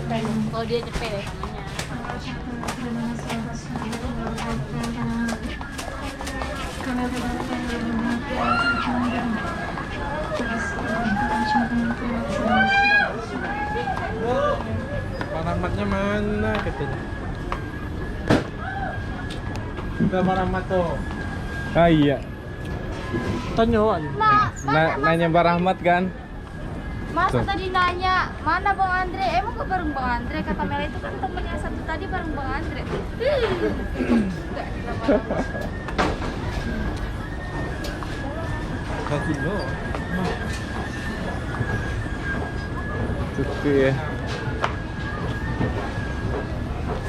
Kalau dia cepet deh namanya. Pak Rahmatnya mana katanya? Udah Pak Rahmat tuh. Ah iya. Tanya Nanya Pak Rahmat kan? Masa Tuh. tadi nanya, mana Bang Andre? Emang ke bareng Bang Andre? Kata Mela itu kan temennya satu tadi bareng Bang Andre. Enggak lama-lama. Kaki lo. Tuh ya.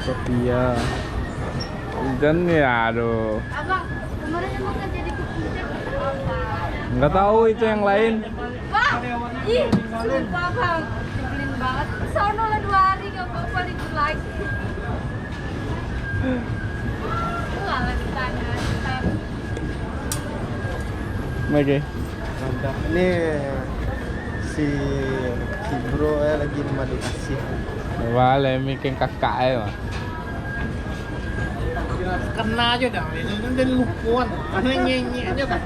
Sophia. Dan ya aduh. Abang, kemarin emang nggak jadi ke puncak atau apa? Nggak tahu itu yang lain. Wah, ih, sumpah Bang, nyebelin banget. Sono lah 2 hari gak apa-apa libur lagi. Lala ditanya, ntar. Oke. Mantap. Ini si bro lagi meditasi. Vale, bikin kakak ya. Mah. Kena aja dah. Ini udah lupuan. Karena nyanyi aja kan.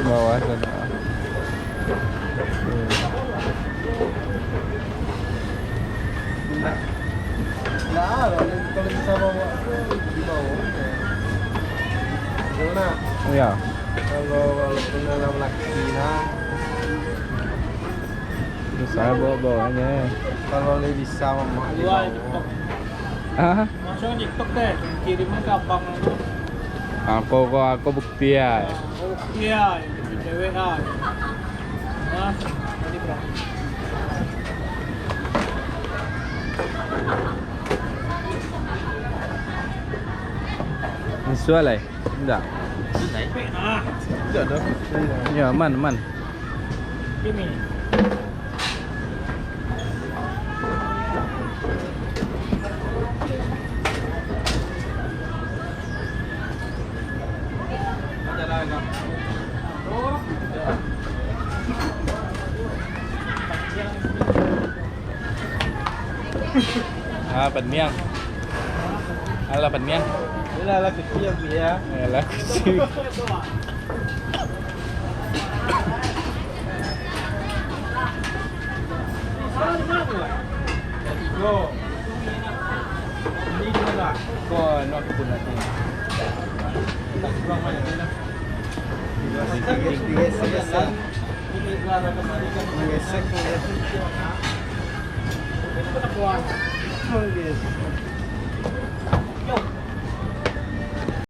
Bawah sana. Nah, kalau bisa bawa di bawah. Gimana? Iya. Kalau walaupun dalam laksina, Terus saya bawa-bawanya. kalau lebih bisa mama di bawah. Ah, Langsung TikTok deh, kirimnya ke abang aku. aku bukti ya. Oh iya, di WA. Mas, tadi berapa? Visual ya? Enggak. Ah, tidak dong. Ya, man. Ini. Ada lagi. Oh. Ah, penyang. Alah penyang. Ini lah kecil ya. Alah kecil. Go. Ini gimana? Kok no aku pun nanti. Tak kurang banyak ni lah. Digesek. Ini keluar kembali kan. Digesek. Ini tak kuat. Oh, yes.